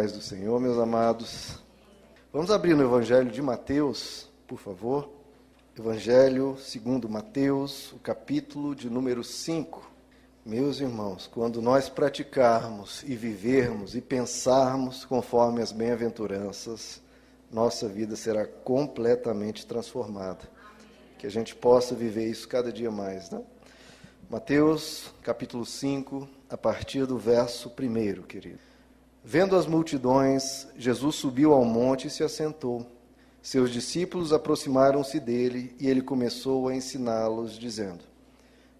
Paz do Senhor, meus amados. Vamos abrir no Evangelho de Mateus, por favor. Evangelho segundo Mateus, o capítulo de número 5. Meus irmãos, quando nós praticarmos e vivermos e pensarmos conforme as bem-aventuranças, nossa vida será completamente transformada. Que a gente possa viver isso cada dia mais, né? Mateus, capítulo 5, a partir do verso 1, querido. Vendo as multidões, Jesus subiu ao monte e se assentou. Seus discípulos aproximaram-se dele e ele começou a ensiná-los, dizendo: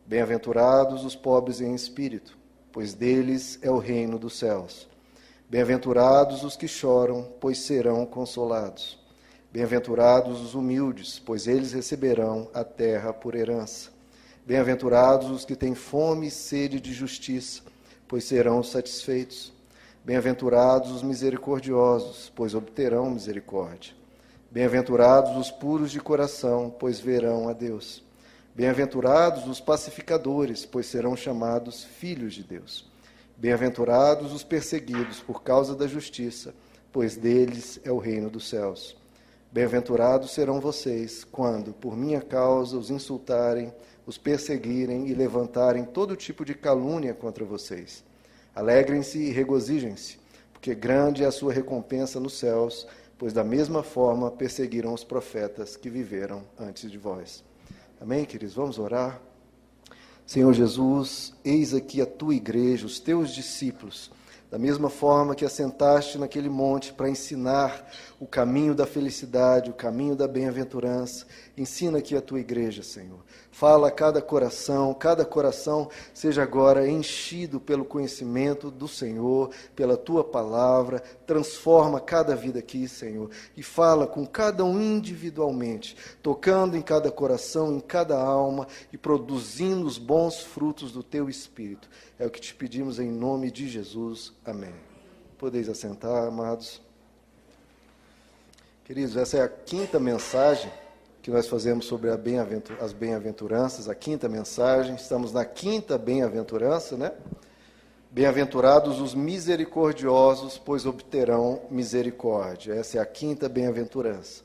Bem-aventurados os pobres em espírito, pois deles é o reino dos céus. Bem-aventurados os que choram, pois serão consolados. Bem-aventurados os humildes, pois eles receberão a terra por herança. Bem-aventurados os que têm fome e sede de justiça, pois serão satisfeitos. Bem-aventurados os misericordiosos, pois obterão misericórdia. Bem-aventurados os puros de coração, pois verão a Deus. Bem-aventurados os pacificadores, pois serão chamados filhos de Deus. Bem-aventurados os perseguidos por causa da justiça, pois deles é o reino dos céus. Bem-aventurados serão vocês, quando, por minha causa, os insultarem, os perseguirem e levantarem todo tipo de calúnia contra vocês. Alegrem-se e regozijem-se, porque grande é a sua recompensa nos céus, pois da mesma forma perseguiram os profetas que viveram antes de vós. Amém, queridos? Vamos orar? Senhor Jesus, eis aqui a tua igreja, os teus discípulos, da mesma forma que assentaste naquele monte para ensinar o caminho da felicidade, o caminho da bem-aventurança. Ensina aqui a tua igreja, Senhor. Fala a cada coração seja agora enchido pelo conhecimento do Senhor, pela tua palavra. Transforma cada vida aqui, Senhor, e fala com cada um individualmente, tocando em cada coração, em cada alma e produzindo os bons frutos do teu Espírito. É o que te pedimos em nome de Jesus. Amém. Podeis assentar, amados. Queridos, essa é a quinta mensagem que nós fazemos sobre as bem-aventuranças, a quinta mensagem. Estamos na quinta bem-aventurança, né? Bem-aventurados os misericordiosos, pois obterão misericórdia. Essa é a quinta bem-aventurança.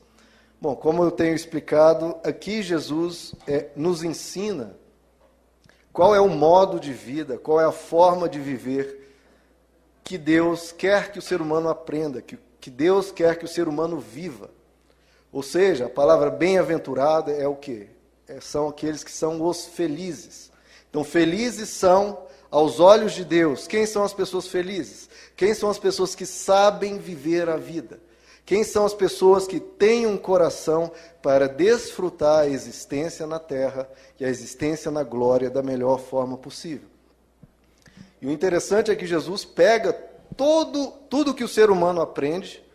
Bom, como eu tenho explicado, aqui Jesus nos ensina qual é o modo de vida, qual é a forma de viver que Deus quer que o ser humano aprenda, que Deus quer que o ser humano viva. Ou seja, a palavra bem-aventurada é o quê? São aqueles que são os felizes. Então, felizes são aos olhos de Deus. Quem são as pessoas felizes? Quem são as pessoas que sabem viver a vida? Quem são as pessoas que têm um coração para desfrutar a existência na terra e a existência na glória da melhor forma possível? E o interessante é que Jesus pega tudo que o ser humano aprende,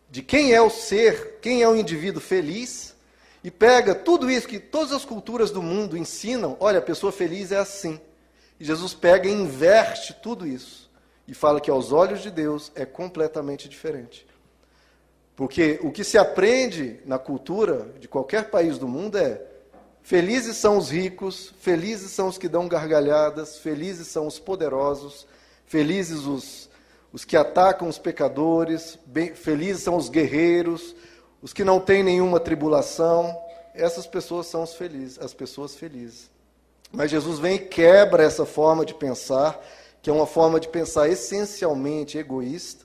de quem é o ser, quem é o indivíduo feliz, e pega tudo isso que todas as culturas do mundo ensinam. Olha, a pessoa feliz é assim. E Jesus pega e inverte tudo isso e fala que aos olhos de Deus é completamente diferente. Porque o que se aprende na cultura de qualquer país do mundo é: felizes são os ricos, felizes são os que dão gargalhadas, felizes são os poderosos, felizes os que atacam os pecadores, felizes são os guerreiros, os que não têm nenhuma tribulação. Essas pessoas são as pessoas felizes. Mas Jesus vem e quebra essa forma de pensar, que é uma forma de pensar essencialmente egoísta,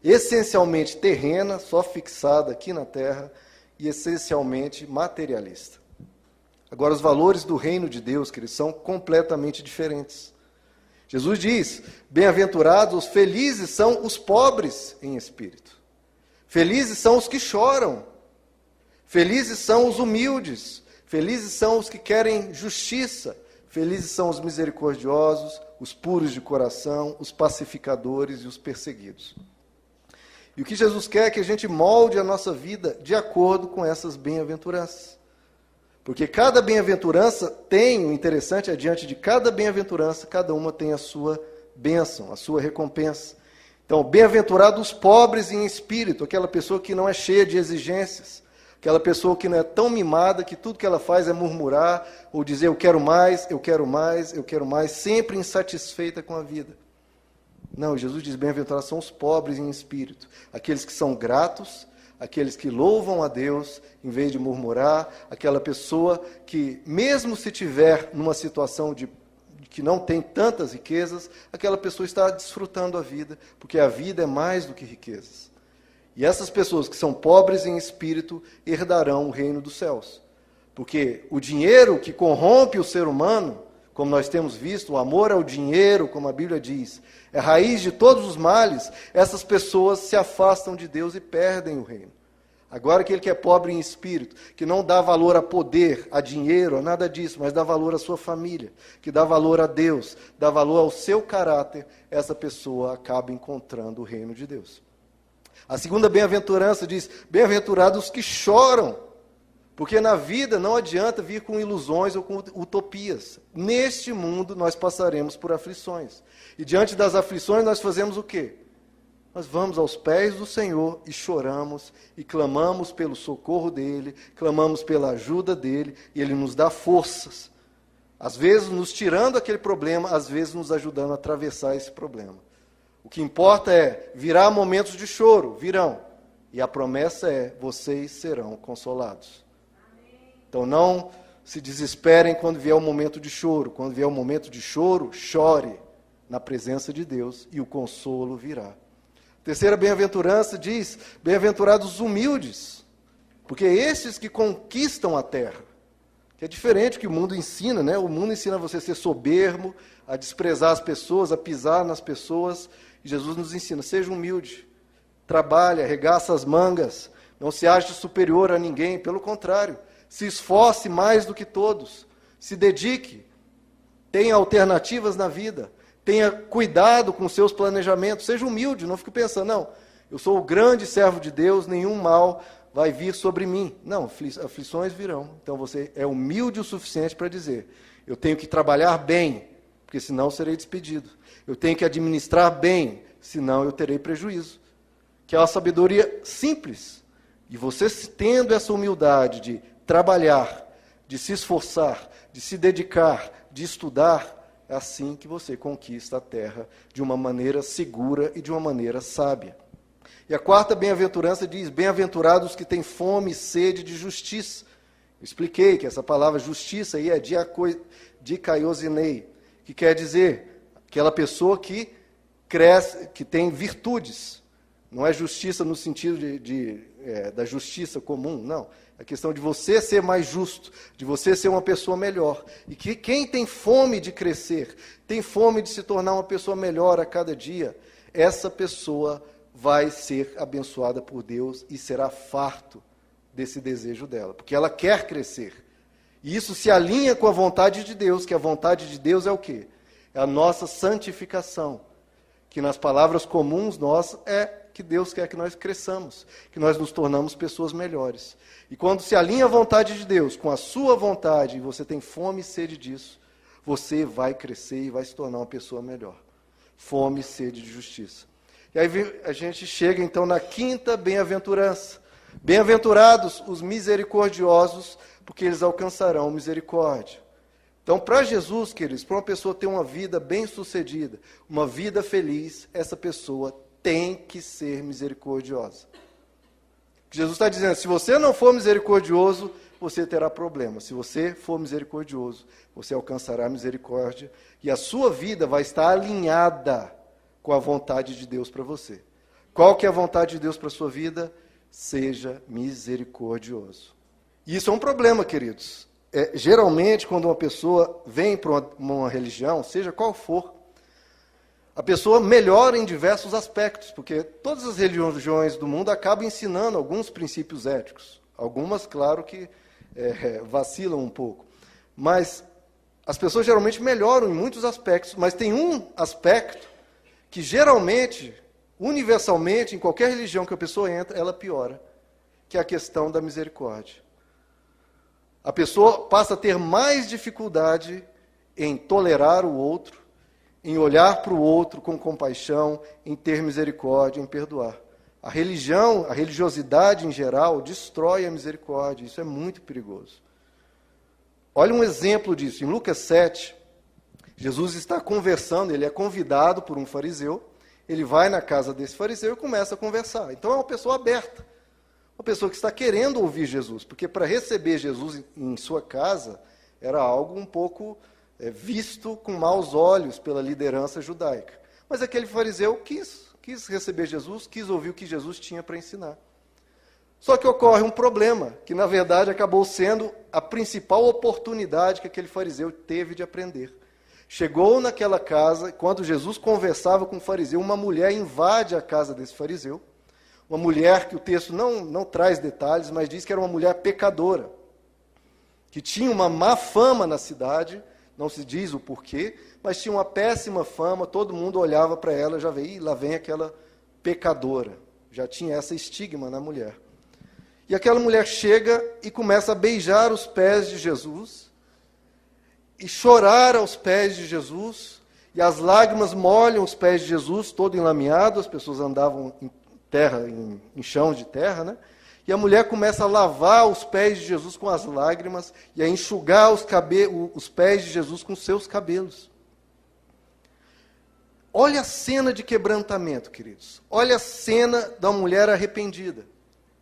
essencialmente terrena, só fixada aqui na terra, e essencialmente materialista. Agora, os valores do reino de Deus, que eles são completamente diferentes. Jesus diz: bem-aventurados, felizes são os pobres em espírito. Felizes são os que choram. Felizes são os humildes. Felizes são os que querem justiça. Felizes são os misericordiosos, os puros de coração, os pacificadores e os perseguidos. E o que Jesus quer é que a gente molde a nossa vida de acordo com essas bem-aventuranças. Porque cada bem-aventurança tem, o interessante é, diante de cada bem-aventurança, cada uma tem a sua bênção, a sua recompensa. Então, bem-aventurado os pobres em espírito, aquela pessoa que não é cheia de exigências, aquela pessoa que não é tão mimada que tudo que ela faz é murmurar ou dizer eu quero mais, eu quero mais, eu quero mais, sempre insatisfeita com a vida. Não, Jesus diz, bem-aventurados são os pobres em espírito, aqueles que são gratos, aqueles que louvam a Deus em vez de murmurar, aquela pessoa que, mesmo se tiver numa situação de que não tem tantas riquezas, aquela pessoa está desfrutando a vida, porque a vida é mais do que riquezas. E essas pessoas que são pobres em espírito herdarão o reino dos céus. Porque o dinheiro que corrompe o ser humano, como nós temos visto, o amor ao dinheiro, como a Bíblia diz, é raiz de todos os males, essas pessoas se afastam de Deus e perdem o reino. Agora aquele que é pobre em espírito, que não dá valor a poder, a dinheiro, a nada disso, mas dá valor à sua família, que dá valor a Deus, dá valor ao seu caráter, essa pessoa acaba encontrando o reino de Deus. A segunda bem-aventurança diz, bem-aventurados os que choram, porque na vida não adianta vir com ilusões ou com utopias. Neste mundo nós passaremos por aflições. E diante das aflições nós fazemos o quê? Nós vamos aos pés do Senhor e choramos, e clamamos pelo socorro dEle, clamamos pela ajuda dEle, e Ele nos dá forças. Às vezes nos tirando aquele problema, às vezes nos ajudando a atravessar esse problema. O que importa é, virá momentos de choro, virão. E a promessa é, vocês serão consolados. Então não se desesperem quando vier o momento de choro. Quando vier o momento de choro, chore na presença de Deus e o consolo virá. Terceira bem-aventurança diz, bem-aventurados os humildes, porque esses que conquistam a terra, que é diferente do que o mundo ensina, né? O mundo ensina você a ser soberbo, a desprezar as pessoas, a pisar nas pessoas, e Jesus nos ensina, seja humilde, trabalhe, arregaça as mangas, não se ache superior a ninguém, pelo contrário, se esforce mais do que todos, se dedique, tenha alternativas na vida, tenha cuidado com seus planejamentos, seja humilde, não fique pensando, não, eu sou o grande servo de Deus, nenhum mal vai vir sobre mim. Não, aflições virão. Então você é humilde o suficiente para dizer, eu tenho que trabalhar bem, porque senão serei despedido. Eu tenho que administrar bem, senão eu terei prejuízo. Que é uma sabedoria simples. E você tendo essa humildade de trabalhar, de se esforçar, de se dedicar, de estudar, é assim que você conquista a terra de uma maneira segura e de uma maneira sábia. E a quarta bem-aventurança diz, bem-aventurados que têm fome e sede de justiça. Eu expliquei que essa palavra justiça aí é dikaiosinei, que quer dizer aquela pessoa que cresce, que tem virtudes. Não é justiça no sentido da justiça comum, não. É questão de você ser mais justo, de você ser uma pessoa melhor. E que quem tem fome de crescer, tem fome de se tornar uma pessoa melhor a cada dia, essa pessoa vai ser abençoada por Deus e será farto desse desejo dela, porque ela quer crescer. E isso se alinha com a vontade de Deus, que a vontade de Deus é o quê? É a nossa santificação, que nas palavras comuns nossas é que Deus quer que nós cresçamos, que nós nos tornamos pessoas melhores. E quando se alinha a vontade de Deus com a sua vontade, e você tem fome e sede disso, você vai crescer e vai se tornar uma pessoa melhor. Fome e sede de justiça. E aí a gente chega então na quinta bem-aventurança. Bem-aventurados os misericordiosos, porque eles alcançarão misericórdia. Então, para Jesus, queridos, para uma pessoa ter uma vida bem-sucedida, uma vida feliz, essa pessoa tem que ser misericordiosa. Jesus está dizendo, se você não for misericordioso, você terá problema. Se você for misericordioso, você alcançará misericórdia e a sua vida vai estar alinhada com a vontade de Deus para você. Qual que é a vontade de Deus para a sua vida? Seja misericordioso. E isso é um problema, queridos. Geralmente, quando uma pessoa vem para uma religião, seja qual for, a pessoa melhora em diversos aspectos, porque todas as religiões do mundo acabam ensinando alguns princípios éticos. Algumas, claro, que vacilam um pouco. Mas as pessoas geralmente melhoram em muitos aspectos, mas tem um aspecto que geralmente, universalmente, em qualquer religião que a pessoa entra, ela piora, que é a questão da misericórdia. A pessoa passa a ter mais dificuldade em tolerar o outro, em olhar para o outro com compaixão, em ter misericórdia, em perdoar. A religião, a religiosidade em geral, destrói a misericórdia. Isso é muito perigoso. Olha um exemplo disso. Em Lucas 7, Jesus está conversando, ele é convidado por um fariseu, ele vai na casa desse fariseu e começa a conversar. Então é uma pessoa aberta, uma pessoa que está querendo ouvir Jesus, porque para receber Jesus em sua casa era algo um pouco visto com maus olhos pela liderança judaica. Mas aquele fariseu quis receber Jesus, quis ouvir o que Jesus tinha para ensinar. Só que ocorre um problema, que na verdade acabou sendo a principal oportunidade que aquele fariseu teve de aprender. Chegou naquela casa, quando Jesus conversava com o fariseu, uma mulher invade a casa desse fariseu, uma mulher que o texto não traz detalhes, mas diz que era uma mulher pecadora, que tinha uma má fama na cidade, não se diz o porquê, mas tinha uma péssima fama, todo mundo olhava para ela e já veio, lá vem aquela pecadora, já tinha essa estigma na mulher. E aquela mulher chega e começa a beijar os pés de Jesus, e chorar aos pés de Jesus, e as lágrimas molham os pés de Jesus, todo enlameado, as pessoas andavam em terra, em chão de terra, né? E a mulher começa a lavar os pés de Jesus com as lágrimas, e a enxugar os pés de Jesus com seus cabelos. Olha a cena de quebrantamento, queridos. Olha a cena da mulher arrependida.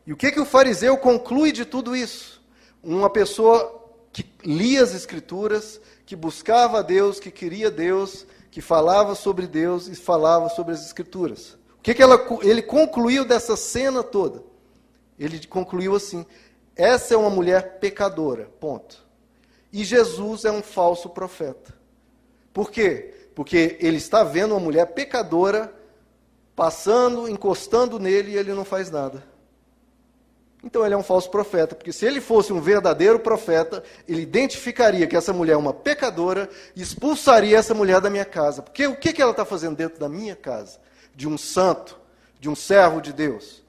E o que o fariseu conclui de tudo isso? Uma pessoa que lia as Escrituras, que buscava a Deus, que queria Deus, que falava sobre Deus e falava sobre as Escrituras. O que ele concluiu dessa cena toda? Ele concluiu assim: essa é uma mulher pecadora, ponto. E Jesus é um falso profeta. Por quê? Porque ele está vendo uma mulher pecadora passando, encostando nele e ele não faz nada. Então ele é um falso profeta, porque se ele fosse um verdadeiro profeta, ele identificaria que essa mulher é uma pecadora e expulsaria essa mulher da minha casa. Porque o que ela está fazendo dentro da minha casa? De um santo, de um servo de Deus.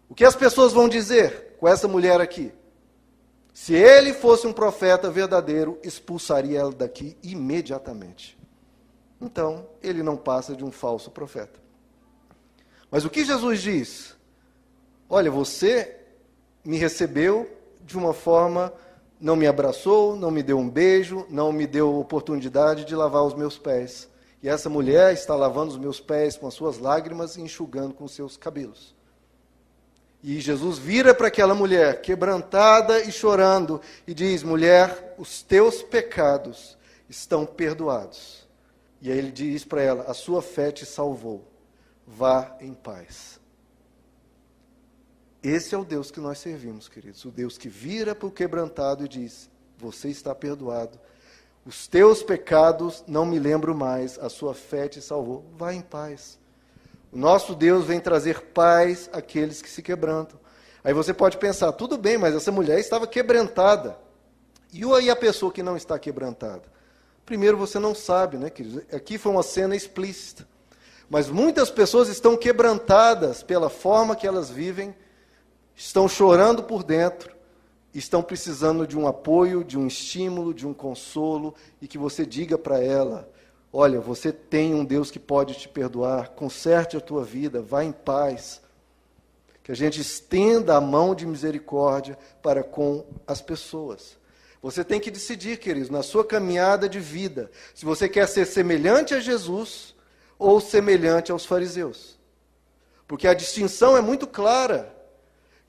O que as pessoas vão dizer com essa mulher aqui? Se ele fosse um profeta verdadeiro, expulsaria ela daqui imediatamente. Então, ele não passa de um falso profeta. Mas o que Jesus diz? Olha, você me recebeu de uma forma, não me abraçou, não me deu um beijo, não me deu oportunidade de lavar os meus pés. E essa mulher está lavando os meus pés com as suas lágrimas e enxugando com os seus cabelos. E Jesus vira para aquela mulher, quebrantada e chorando, e diz: mulher, os teus pecados estão perdoados. E aí ele diz para ela: a sua fé te salvou, vá em paz. Esse é o Deus que nós servimos, queridos. O Deus que vira para o quebrantado e diz: você está perdoado. Os teus pecados não me lembro mais. A sua fé te salvou. Vá em paz. O nosso Deus vem trazer paz àqueles que se quebrantam. Aí você pode pensar: tudo bem, mas essa mulher estava quebrantada. E aí a pessoa que não está quebrantada? Primeiro, você não sabe, né, queridos? Aqui foi uma cena explícita. Mas muitas pessoas estão quebrantadas pela forma que elas vivem, estão chorando por dentro, estão precisando de um apoio, de um estímulo, de um consolo, e que você diga para ela: olha, você tem um Deus que pode te perdoar, conserte a tua vida, vá em paz. Que a gente estenda a mão de misericórdia para com as pessoas. Você tem que decidir, queridos, na sua caminhada de vida, se você quer ser semelhante a Jesus ou semelhante aos fariseus. Porque a distinção é muito clara.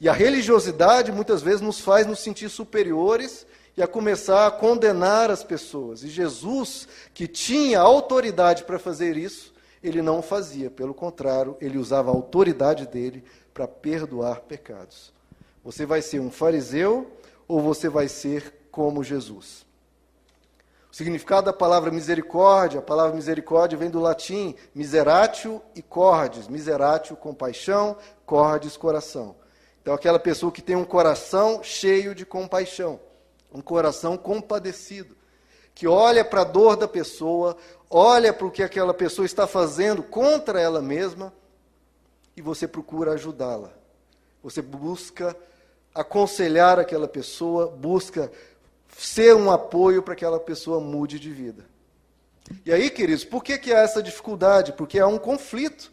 E a religiosidade muitas vezes nos faz nos sentir superiores e a começar a condenar as pessoas. E Jesus, que tinha autoridade para fazer isso, ele não o fazia. Pelo contrário, ele usava a autoridade dele para perdoar pecados. Você vai ser um fariseu ou você vai ser como Jesus? O significado da palavra misericórdia, a palavra misericórdia vem do latim miseratio e cordis. Miseratio, compaixão, cordis, coração. Então, aquela pessoa que tem um coração cheio de compaixão, um coração compadecido, que olha para a dor da pessoa, olha para o que aquela pessoa está fazendo contra ela mesma, e você procura ajudá-la. Você busca aconselhar aquela pessoa, busca ser um apoio para que aquela pessoa mude de vida. E aí, queridos, por que há essa dificuldade? Porque há um conflito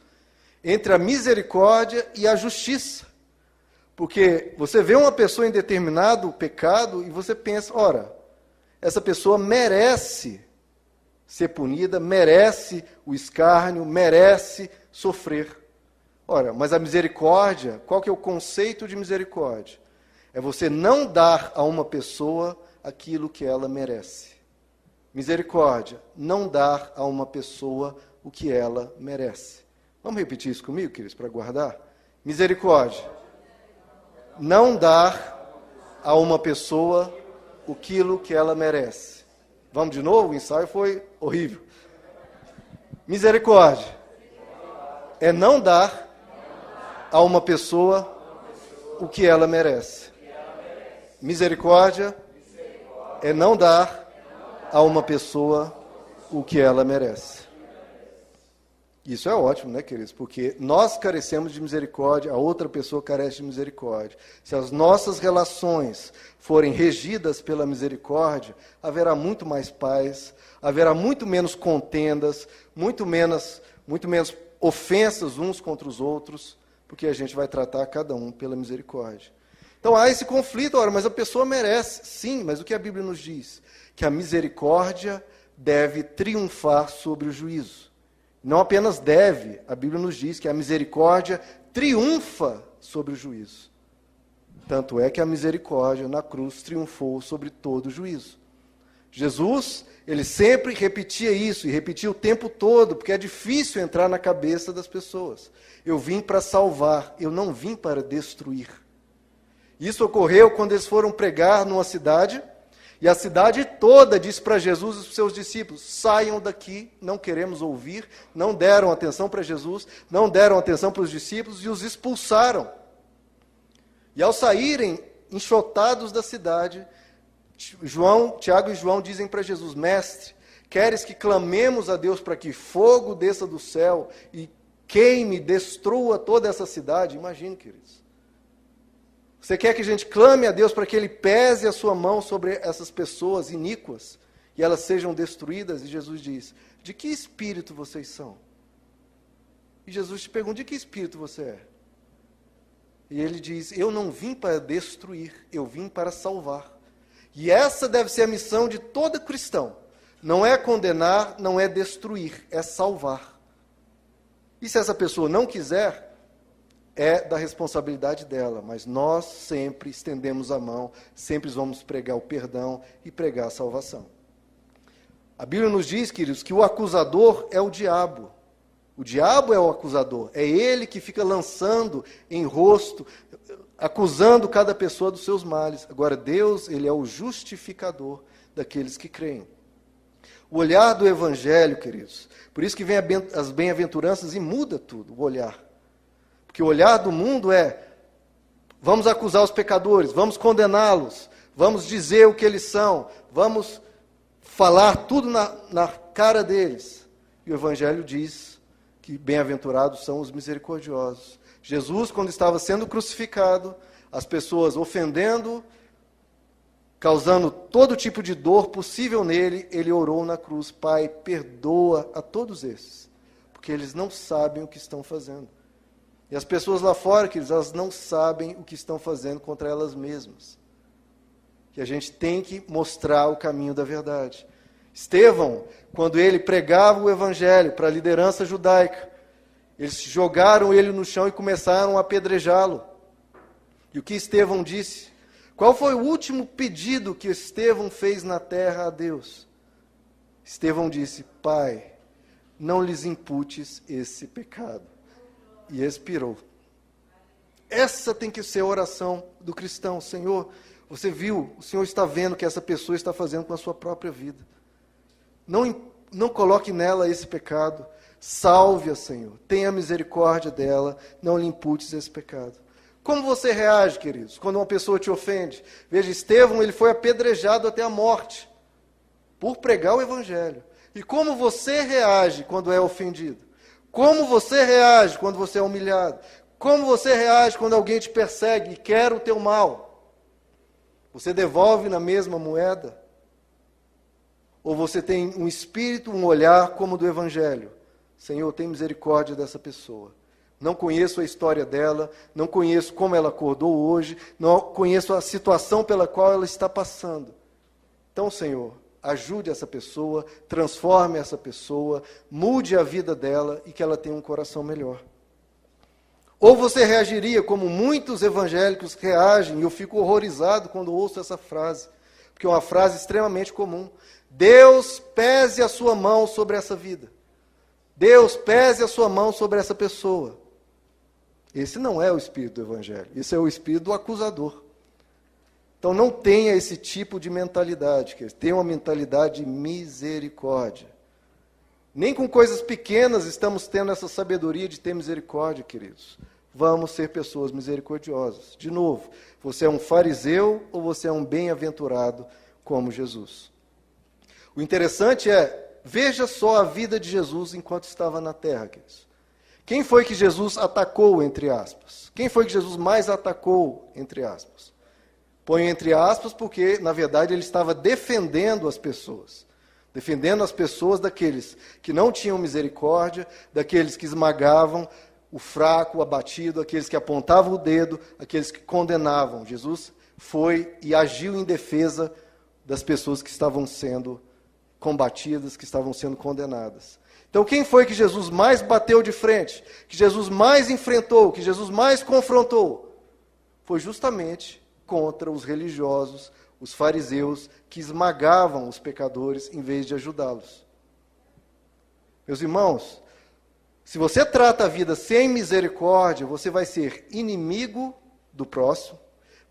entre a misericórdia e a justiça. Porque você vê uma pessoa em determinado pecado e você pensa: ora, essa pessoa merece ser punida, merece o escárnio, merece sofrer. Ora, mas a misericórdia, qual que é o conceito de misericórdia? É você não dar a uma pessoa aquilo que ela merece. Misericórdia, não dar a uma pessoa o que ela merece. Vamos repetir isso comigo, queridos, para guardar? Misericórdia, não dar a uma pessoa aquilo que ela merece. Vamos de novo? O ensaio foi horrível. Misericórdia é não dar a uma pessoa o que ela merece. Misericórdia é não dar a uma pessoa o que ela merece. Isso é ótimo, né, queridos? Porque nós carecemos de misericórdia, a outra pessoa carece de misericórdia. Se as nossas relações forem regidas pela misericórdia, haverá muito mais paz, haverá muito menos contendas, muito menos ofensas uns contra os outros, porque a gente vai tratar cada um pela misericórdia. Então há esse conflito, ora, mas a pessoa merece. Sim, mas o que a Bíblia nos diz? Que a misericórdia deve triunfar sobre o juízo. Não apenas deve, a Bíblia nos diz que a misericórdia triunfa sobre o juízo. Tanto é que a misericórdia na cruz triunfou sobre todo o juízo. Jesus, ele sempre repetia isso, e repetia o tempo todo, porque é difícil entrar na cabeça das pessoas. Eu vim para salvar, eu não vim para destruir. Isso ocorreu quando eles foram pregar numa cidade, e a cidade toda disse para Jesus e para os seus discípulos: saiam daqui, não queremos ouvir. Não deram atenção para Jesus, não deram atenção para os discípulos e os expulsaram. E ao saírem enxotados da cidade, Tiago e João dizem para Jesus: mestre, queres que clamemos a Deus para que fogo desça do céu e queime, destrua toda essa cidade? Imagine, queridos. Você quer que a gente clame a Deus para que Ele pese a sua mão sobre essas pessoas iníquas e elas sejam destruídas? E Jesus diz: de que espírito vocês são? E Jesus te pergunta: de que espírito você é? E ele diz: eu não vim para destruir, eu vim para salvar. E essa deve ser a missão de todo cristão. Não é condenar, não é destruir, é salvar. E se essa pessoa não quiser, é da responsabilidade dela, mas nós sempre estendemos a mão, sempre vamos pregar o perdão e pregar a salvação. A Bíblia nos diz, queridos, que o acusador é o diabo. O diabo é o acusador, é ele que fica lançando em rosto, acusando cada pessoa dos seus males. Agora, Deus, ele é o justificador daqueles que creem. O olhar do Evangelho, queridos, por isso que vem as bem-aventuranças e muda tudo, o olhar. Porque o olhar do mundo é: vamos acusar os pecadores, vamos condená-los, vamos dizer o que eles são, vamos falar tudo na cara deles. E o Evangelho diz que bem-aventurados são os misericordiosos. Jesus, quando estava sendo crucificado, as pessoas ofendendo, causando todo tipo de dor possível nele, ele orou na cruz: Pai, perdoa a todos esses, porque eles não sabem o que estão fazendo. E as pessoas lá fora, queridos, elas não sabem o que estão fazendo contra elas mesmas. Que a gente tem que mostrar o caminho da verdade. Estevão, quando ele pregava o Evangelho para a liderança judaica, eles jogaram ele no chão e começaram a apedrejá-lo. E o que Estevão disse? Qual foi o último pedido que Estevão fez na terra a Deus? Estevão disse: Pai, não lhes imputes esse pecado. E expirou. Essa tem que ser a oração do cristão. Senhor, você viu, o Senhor está vendo o que essa pessoa está fazendo com a sua própria vida. Não coloque nela esse pecado. Salve-a, Senhor. Tenha misericórdia dela. Não lhe imputes esse pecado. Como você reage, queridos, quando uma pessoa te ofende? Veja, Estevão, ele foi apedrejado até a morte por pregar o Evangelho. E como você reage quando é ofendido? Como você reage quando você é humilhado? Como você reage quando alguém te persegue e quer o teu mal? Você devolve na mesma moeda? Ou você tem um espírito, um olhar como o do Evangelho? Senhor, tem misericórdia dessa pessoa. Não conheço a história dela, não conheço como ela acordou hoje, não conheço a situação pela qual ela está passando. Então, Senhor, ajude essa pessoa, transforme essa pessoa, mude a vida dela e que ela tenha um coração melhor. Ou você reagiria como muitos evangélicos reagem, e eu fico horrorizado quando ouço essa frase, porque é uma frase extremamente comum. Deus pese a sua mão sobre essa vida. Deus pese a sua mão sobre essa pessoa. Esse não é o espírito do evangelho, esse é o espírito do acusador. Então não tenha esse tipo de mentalidade, tenha uma mentalidade de misericórdia. Nem com coisas pequenas estamos tendo essa sabedoria de ter misericórdia, queridos. Vamos ser pessoas misericordiosas. De novo, você é um fariseu ou você é um bem-aventurado como Jesus? O interessante é, veja só a vida de Jesus enquanto estava na terra, queridos. Quem foi que Jesus atacou, entre aspas? Quem foi que Jesus mais atacou, entre aspas? Põe entre aspas porque, na verdade, ele estava defendendo as pessoas. Defendendo as pessoas daqueles que não tinham misericórdia, daqueles que esmagavam o fraco, o abatido, aqueles que apontavam o dedo, aqueles que condenavam. Jesus foi e agiu em defesa das pessoas que estavam sendo combatidas, que estavam sendo condenadas. Então, quem foi que Jesus mais bateu de frente, que Jesus mais enfrentou, que Jesus mais confrontou? Foi justamente contra os religiosos, os fariseus, que esmagavam os pecadores em vez de ajudá-los. Meus irmãos, se você trata a vida sem misericórdia, você vai ser inimigo do próximo,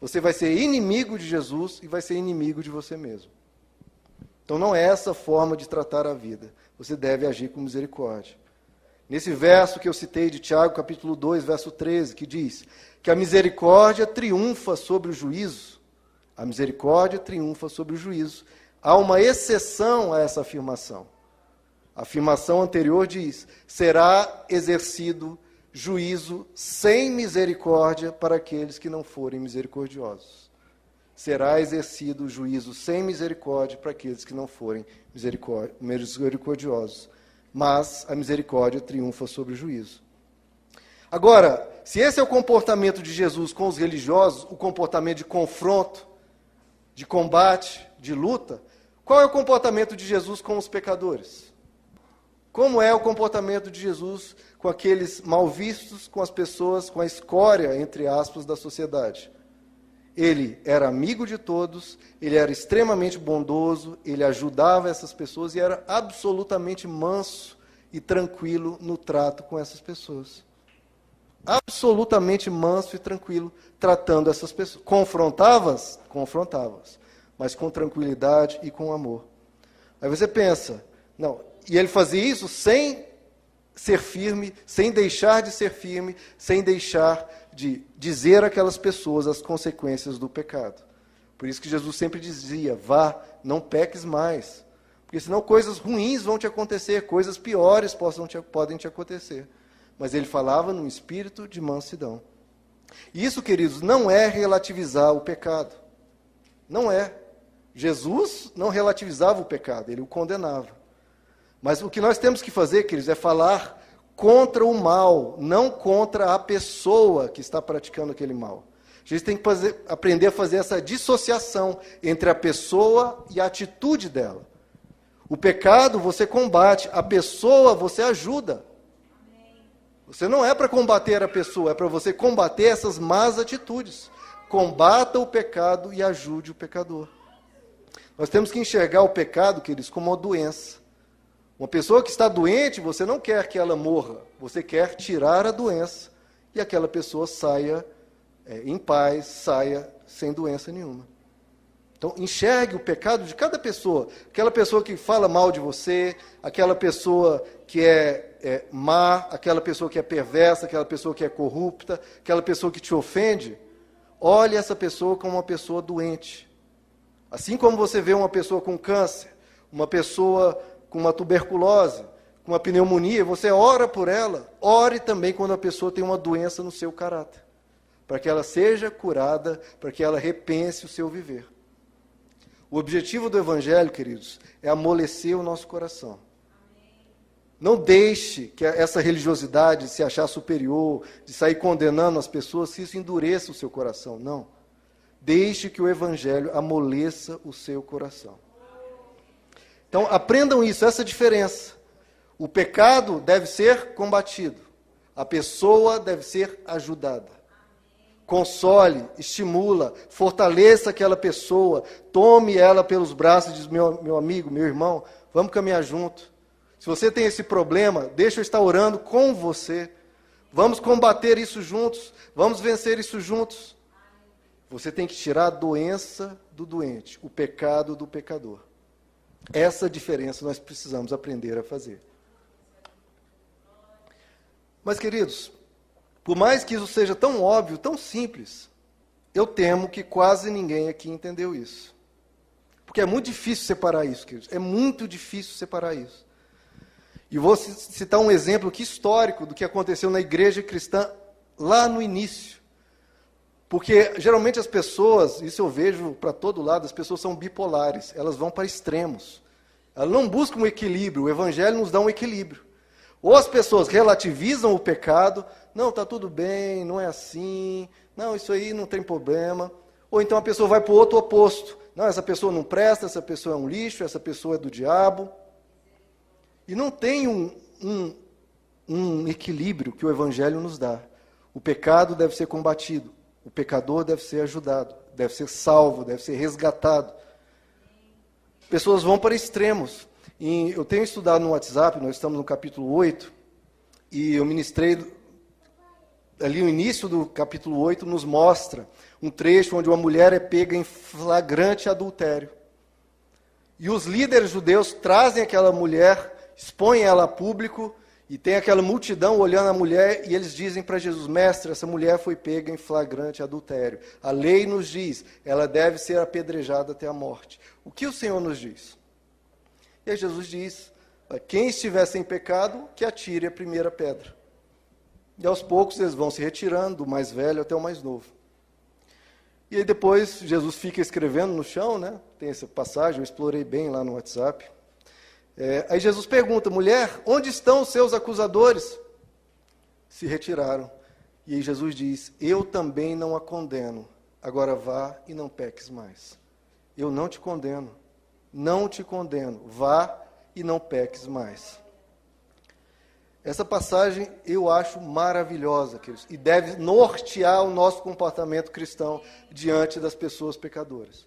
você vai ser inimigo de Jesus e vai ser inimigo de você mesmo. Então não é essa a forma de tratar a vida. Você deve agir com misericórdia. Nesse verso que eu citei de Tiago, capítulo 2, verso 13, que diz que a misericórdia triunfa sobre o juízo. A misericórdia triunfa sobre o juízo. Há uma exceção a essa afirmação. A afirmação anterior diz: será exercido juízo sem misericórdia para aqueles que não forem misericordiosos. Será exercido juízo sem misericórdia para aqueles que não forem misericordiosos. Mas a misericórdia triunfa sobre o juízo. Agora, se esse é o comportamento de Jesus com os religiosos, o comportamento de confronto, de combate, de luta, qual é o comportamento de Jesus com os pecadores? Como é o comportamento de Jesus com aqueles mal vistos, com as pessoas, com a escória, entre aspas, da sociedade? Ele era amigo de todos, ele era extremamente bondoso, ele ajudava essas pessoas e era absolutamente manso e tranquilo no trato com essas pessoas. Absolutamente manso e tranquilo tratando essas pessoas. Confrontava-as? Confrontava-as, mas com tranquilidade e com amor. Aí você pensa, não, e ele fazia isso sem ser firme, sem deixar de ser firme, sem deixar de dizer àquelas pessoas as consequências do pecado. Por isso que Jesus sempre dizia, vá, não peques mais, porque senão coisas ruins vão te acontecer, coisas piores podem te acontecer. Mas ele falava num espírito de mansidão. E isso, queridos, não é relativizar o pecado. Não é. Jesus não relativizava o pecado, ele o condenava. Mas o que nós temos que fazer, queridos, é falar contra o mal, não contra a pessoa que está praticando aquele mal. A gente tem que aprender a fazer essa dissociação entre a pessoa e a atitude dela. O pecado você combate, a pessoa você ajuda. Você não é para combater a pessoa, é para você combater essas más atitudes. Combata o pecado e ajude o pecador. Nós temos que enxergar o pecado, queridos, como uma doença. Uma pessoa que está doente, você não quer que ela morra, você quer tirar a doença e aquela pessoa saia em paz, saia sem doença nenhuma. Então, enxergue o pecado de cada pessoa. Aquela pessoa que fala mal de você, aquela pessoa que é má, aquela pessoa que é perversa, aquela pessoa que é corrupta, aquela pessoa que te ofende. Olhe essa pessoa como uma pessoa doente. Assim como você vê uma pessoa com câncer, uma pessoa com uma tuberculose, com uma pneumonia, você ora por ela, ore também quando a pessoa tem uma doença no seu caráter, para que ela seja curada, para que ela repense o seu viver. O objetivo do Evangelho, queridos, é amolecer o nosso coração. Não deixe que essa religiosidade de se achar superior, de sair condenando as pessoas, se isso endureça o seu coração. Não. Deixe que o Evangelho amoleça o seu coração. Então, aprendam isso, essa diferença. O pecado deve ser combatido. A pessoa deve ser ajudada. Console, estimula, fortaleça aquela pessoa, tome ela pelos braços e diz, meu amigo, meu irmão, vamos caminhar junto. Se você tem esse problema, deixa eu estar orando com você. Vamos combater isso juntos, vamos vencer isso juntos. Você tem que tirar a doença do doente, o pecado do pecador. Essa diferença nós precisamos aprender a fazer. Mas, queridos, por mais que isso seja tão óbvio, tão simples, eu temo que quase ninguém aqui entendeu isso. Porque é muito difícil separar isso, queridos. É muito difícil separar isso. E vou citar um exemplo aqui histórico do que aconteceu na igreja cristã lá no início. Porque, geralmente, as pessoas, isso eu vejo para todo lado, as pessoas são bipolares, elas vão para extremos. Elas não buscam um equilíbrio, o Evangelho nos dá um equilíbrio. Ou as pessoas relativizam o pecado, não, está tudo bem, não é assim, não, isso aí não tem problema. Ou então a pessoa vai para o outro oposto. Não, essa pessoa não presta, essa pessoa é um lixo, essa pessoa é do diabo. E não tem um equilíbrio que o Evangelho nos dá. O pecado deve ser combatido, o pecador deve ser ajudado, deve ser salvo, deve ser resgatado. Pessoas vão para extremos. E eu tenho estudado no WhatsApp, nós estamos no capítulo 8, e eu ministrei, ali o início do capítulo 8 nos mostra um trecho onde uma mulher é pega em flagrante adultério. E os líderes judeus trazem aquela mulher, expõem ela a público, e tem aquela multidão olhando a mulher, e eles dizem para Jesus, mestre, essa mulher foi pega em flagrante adultério. A lei nos diz, ela deve ser apedrejada até a morte. O que o Senhor nos diz? E aí Jesus diz, quem estiver sem pecado, que atire a primeira pedra. E aos poucos eles vão se retirando, do mais velho até o mais novo. E aí depois Jesus fica escrevendo no chão, né? Tem essa passagem, eu explorei bem lá no WhatsApp. Aí Jesus pergunta, mulher, onde estão os seus acusadores? Se retiraram. E aí Jesus diz, eu também não a condeno, agora vá e não peques mais. Eu não te condeno. Não te condeno, vá e não peques mais. Essa passagem eu acho maravilhosa, queridos, e deve nortear o nosso comportamento cristão diante das pessoas pecadoras.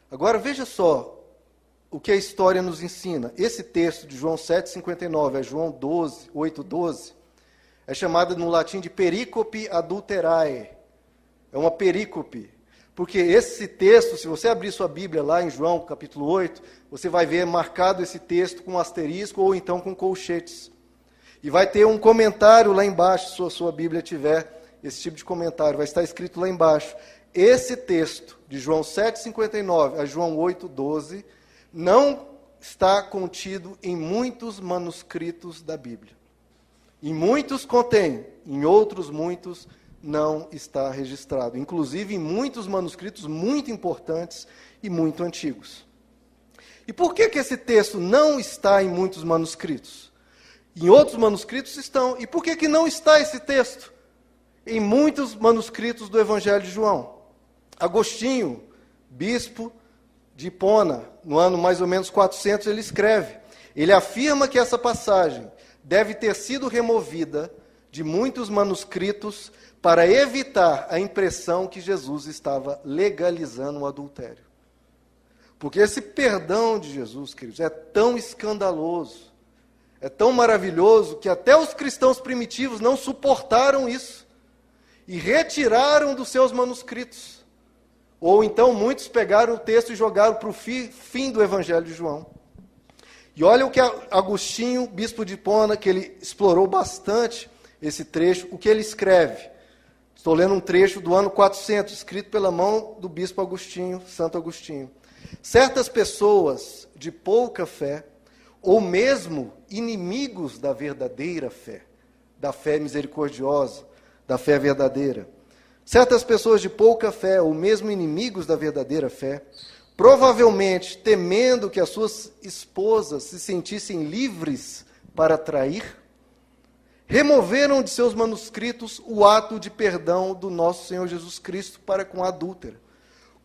Agora veja só o que a história nos ensina. Esse texto de João 7,59 a João 8,12, é chamado no latim de pericope adulterae. É uma perícope. Porque esse texto, se você abrir sua Bíblia lá em João, capítulo 8, você vai ver marcado esse texto com asterisco ou então com colchetes. E vai ter um comentário lá embaixo, se a sua Bíblia tiver esse tipo de comentário, vai estar escrito lá embaixo. Esse texto, de João 7,59 a João 8,12, não está contido em muitos manuscritos da Bíblia. Em muitos contém, em outros muitos não está registrado, inclusive em muitos manuscritos muito importantes e muito antigos. E por que esse texto não está em muitos manuscritos? Em outros manuscritos estão. E por que não está esse texto em muitos manuscritos do Evangelho de João? Agostinho, bispo de Hipona, no ano mais ou menos 400, ele escreve. Ele afirma que essa passagem deve ter sido removida de muitos manuscritos para evitar a impressão que Jesus estava legalizando o adultério. Porque esse perdão de Jesus, queridos, é tão escandaloso, é tão maravilhoso, que até os cristãos primitivos não suportaram isso e retiraram dos seus manuscritos. Ou então muitos pegaram o texto e jogaram para o fim do Evangelho de João. E olha o que Agostinho, bispo de Hipona, que ele explorou bastante esse trecho, o que ele escreve. Estou lendo um trecho do ano 400, escrito pela mão do bispo Agostinho, Santo Agostinho. Certas pessoas de pouca fé, ou mesmo inimigos da verdadeira fé, da fé misericordiosa, da fé verdadeira. Certas pessoas de pouca fé, ou mesmo inimigos da verdadeira fé, provavelmente temendo que as suas esposas se sentissem livres para trair, removeram de seus manuscritos o ato de perdão do nosso Senhor Jesus Cristo para com a adúltera.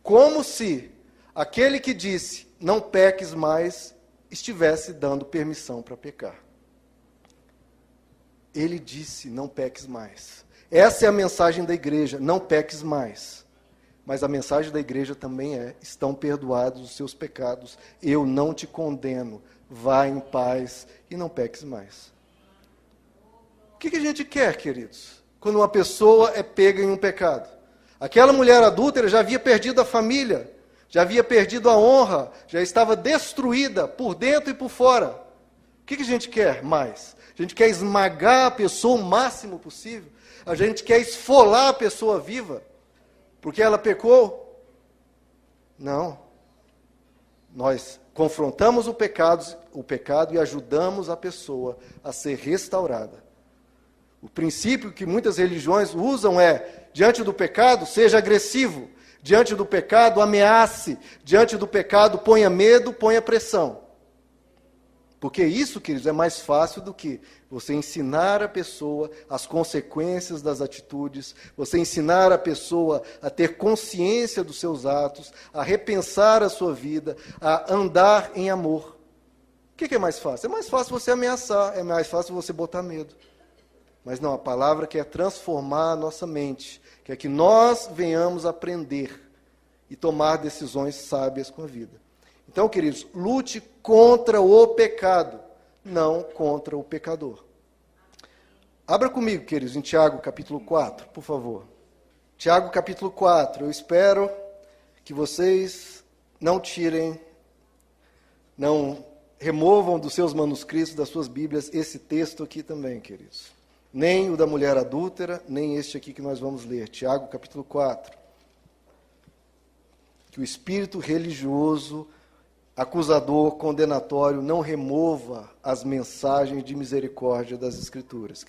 Como se aquele que disse, não peques mais, estivesse dando permissão para pecar. Ele disse, não peques mais. Essa é a mensagem da igreja, não peques mais. Mas a mensagem da igreja também é, estão perdoados os seus pecados, eu não te condeno, vá em paz e não peques mais. O que a gente quer, queridos, quando uma pessoa é pega em um pecado? Aquela mulher adúltera já havia perdido a família, já havia perdido a honra, já estava destruída por dentro e por fora. O que a gente quer mais? A gente quer esmagar a pessoa o máximo possível. A gente quer esfolar a pessoa viva, porque ela pecou? Não. Nós confrontamos o pecado e ajudamos a pessoa a ser restaurada. O princípio que muitas religiões usam é, diante do pecado, seja agressivo. Diante do pecado, ameace. Diante do pecado, ponha medo, ponha pressão. Porque isso, queridos, é mais fácil do que você ensinar a pessoa as consequências das atitudes, você ensinar a pessoa a ter consciência dos seus atos, a repensar a sua vida, a andar em amor. O que é mais fácil? É mais fácil você ameaçar, é mais fácil você botar medo. Mas não, a palavra quer transformar a nossa mente, quer que nós venhamos aprender e tomar decisões sábias com a vida. Então, queridos, lute contra o pecado, não contra o pecador. Abra comigo, queridos, em Tiago, capítulo 4, por favor. Tiago, capítulo 4. Eu espero que vocês não removam dos seus manuscritos, das suas Bíblias, esse texto aqui também, queridos. Nem o da mulher adúltera, nem este aqui que nós vamos ler. Tiago, capítulo 4. Que o espírito religioso, acusador, condenatório, não remova as mensagens de misericórdia das Escrituras.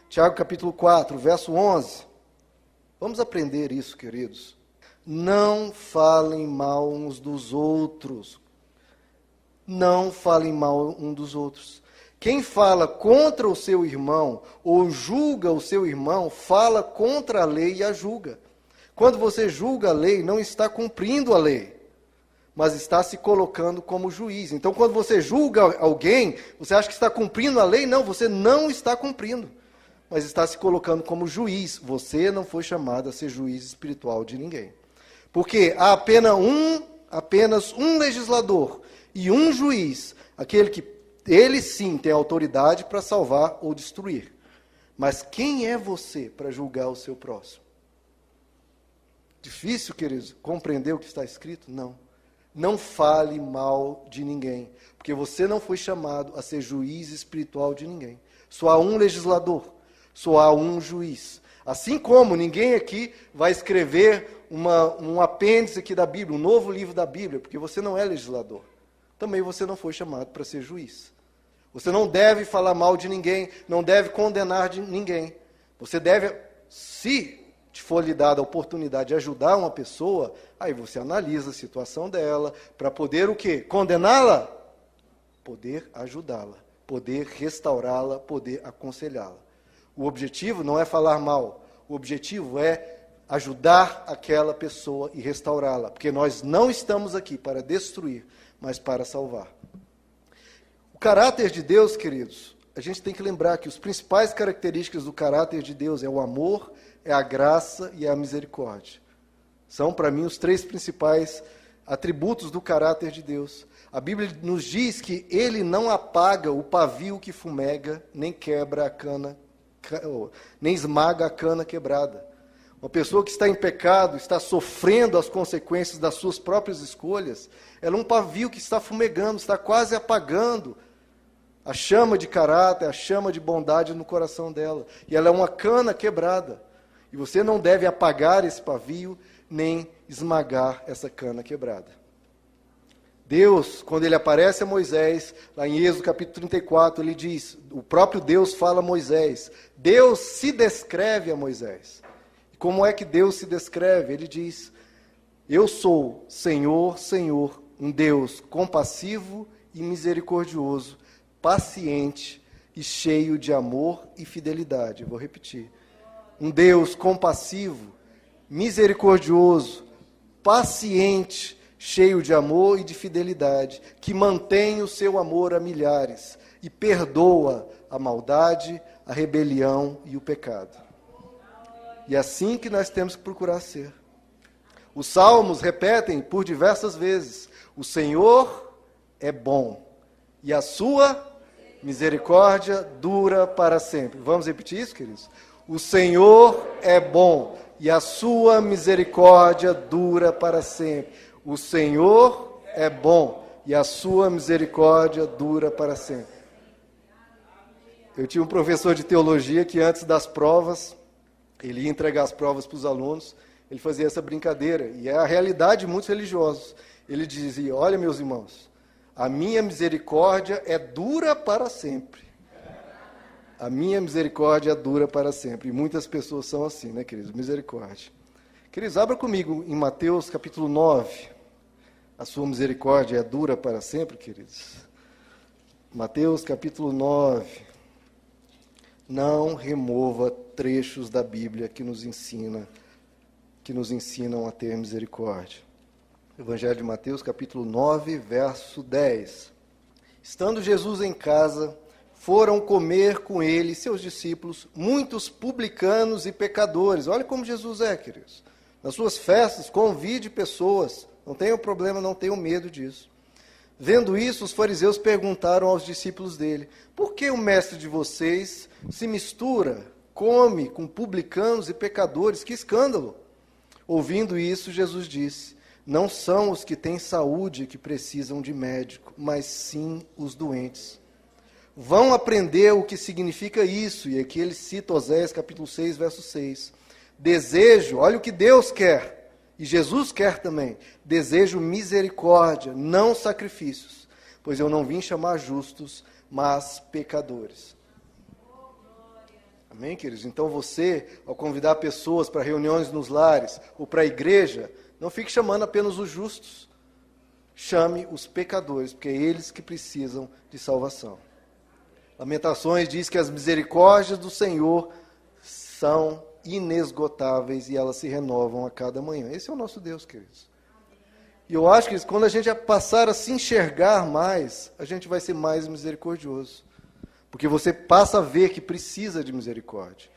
Tiago, capítulo 4, verso 11. Vamos aprender isso, queridos. Não falem mal uns dos outros. Não falem mal uns dos outros. Quem fala contra o seu irmão ou julga o seu irmão, fala contra a lei e a julga. Quando você julga a lei, não está cumprindo a lei, mas está se colocando como juiz. Então, quando você julga alguém, você acha que está cumprindo a lei? Não, você não está cumprindo, mas está se colocando como juiz. Você não foi chamado a ser juiz espiritual de ninguém. Porque há apenas um legislador e um juiz, aquele que ele sim tem autoridade para salvar ou destruir. Mas quem é você para julgar o seu próximo? Difícil, queridos, compreender o que está escrito? Não. Não fale mal de ninguém, porque você não foi chamado a ser juiz espiritual de ninguém. Só há um legislador, só há um juiz. Assim como ninguém aqui vai escrever um apêndice aqui da Bíblia, um novo livro da Bíblia, porque você não é legislador. Também você não foi chamado para ser juiz. Você não deve falar mal de ninguém, não deve condenar de ninguém. Você deve, se te for lhe dada a oportunidade de ajudar uma pessoa, aí você analisa a situação dela, para poder o quê? Condená-la? Poder ajudá-la, poder restaurá-la, poder aconselhá-la. O objetivo não é falar mal, o objetivo é ajudar aquela pessoa e restaurá-la, porque nós não estamos aqui para destruir, mas para salvar. O caráter de Deus, queridos, a gente tem que lembrar que as principais características do caráter de Deus é o amor, é a graça e a misericórdia. São, para mim, os três principais atributos do caráter de Deus. A Bíblia nos diz que ele não apaga o pavio que fumega, nem quebra a cana, nem esmaga a cana quebrada. Uma pessoa que está em pecado, está sofrendo as consequências das suas próprias escolhas, ela é um pavio que está fumegando, está quase apagando a chama de caráter, a chama de bondade no coração dela. E ela é uma cana quebrada. E você não deve apagar esse pavio, nem esmagar essa cana quebrada. Deus, quando ele aparece a Moisés, lá em Êxodo capítulo 34, ele diz, o próprio Deus fala a Moisés, Deus se descreve a Moisés. E como é que Deus se descreve? Ele diz, eu sou Senhor, Senhor, um Deus compassivo e misericordioso, paciente e cheio de amor e fidelidade. Eu vou repetir. Um Deus compassivo, misericordioso, paciente, cheio de amor e de fidelidade, que mantém o seu amor a milhares e perdoa a maldade, a rebelião e o pecado. E é assim que nós temos que procurar ser. Os salmos repetem por diversas vezes: o Senhor é bom e a sua misericórdia dura para sempre. Vamos repetir isso, queridos? O Senhor é bom e a sua misericórdia dura para sempre. O Senhor é bom e a sua misericórdia dura para sempre. Eu tinha um professor de teologia que antes das provas, ele ia entregar as provas para os alunos, ele fazia essa brincadeira, e é a realidade de muitos religiosos. Ele dizia: olha, meus irmãos, a minha misericórdia é dura para sempre. A minha misericórdia dura para sempre. E muitas pessoas são assim, né, queridos? Misericórdia. Queridos, abra comigo em Mateus capítulo 9. A sua misericórdia é dura para sempre, queridos? Mateus capítulo 9. Não remova trechos da Bíblia que nos ensinam a ter misericórdia. Evangelho de Mateus, capítulo 9, verso 10. Estando Jesus em casa, foram comer com ele e seus discípulos muitos publicanos e pecadores. Olha como Jesus é, queridos. Nas suas festas, convide pessoas. Não tenham problema, não tenham medo disso. Vendo isso, os fariseus perguntaram aos discípulos dele: por que o mestre de vocês se mistura, come com publicanos e pecadores? Que escândalo! Ouvindo isso, Jesus disse: não são os que têm saúde que precisam de médico, mas sim os doentes. Vão aprender o que significa isso, e aqui ele cita Oséias capítulo 6, verso 6. Desejo, olha o que Deus quer, e Jesus quer também: desejo misericórdia, não sacrifícios, pois eu não vim chamar justos, mas pecadores. Amém, queridos? Então você, ao convidar pessoas para reuniões nos lares ou para a igreja, não fique chamando apenas os justos. Chame os pecadores, porque é eles que precisam de salvação. Lamentações diz que as misericórdias do Senhor são inesgotáveis e elas se renovam a cada manhã. Esse é o nosso Deus, queridos. E eu acho que quando a gente passar a se enxergar mais, a gente vai ser mais misericordioso. Porque você passa a ver que precisa de misericórdia.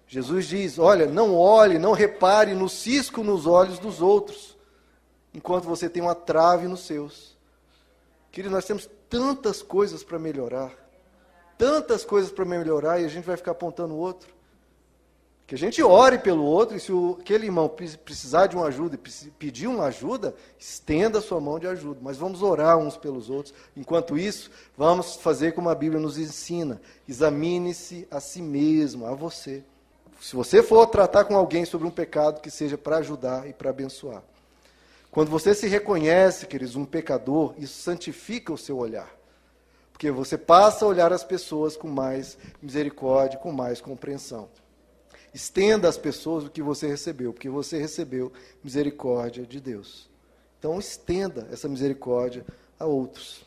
Jesus diz: olha, não olhe, não repare no cisco nos olhos dos outros, enquanto você tem uma trave nos seus. Querido, nós temos tantas coisas para melhorar, e a gente vai ficar apontando o outro. Que a gente ore pelo outro, e se aquele irmão precisar de uma ajuda e pedir uma ajuda, estenda a sua mão de ajuda. Mas vamos orar uns pelos outros. Enquanto isso, vamos fazer como a Bíblia nos ensina: examine-se a si mesmo, a você. Se você for tratar com alguém sobre um pecado, que seja para ajudar e para abençoar. Quando você se reconhece, queridos, um pecador, isso santifica o seu olhar. Porque você passa a olhar as pessoas com mais misericórdia, com mais compreensão. Estenda às pessoas o que você recebeu, porque você recebeu misericórdia de Deus. Então, estenda essa misericórdia a outros.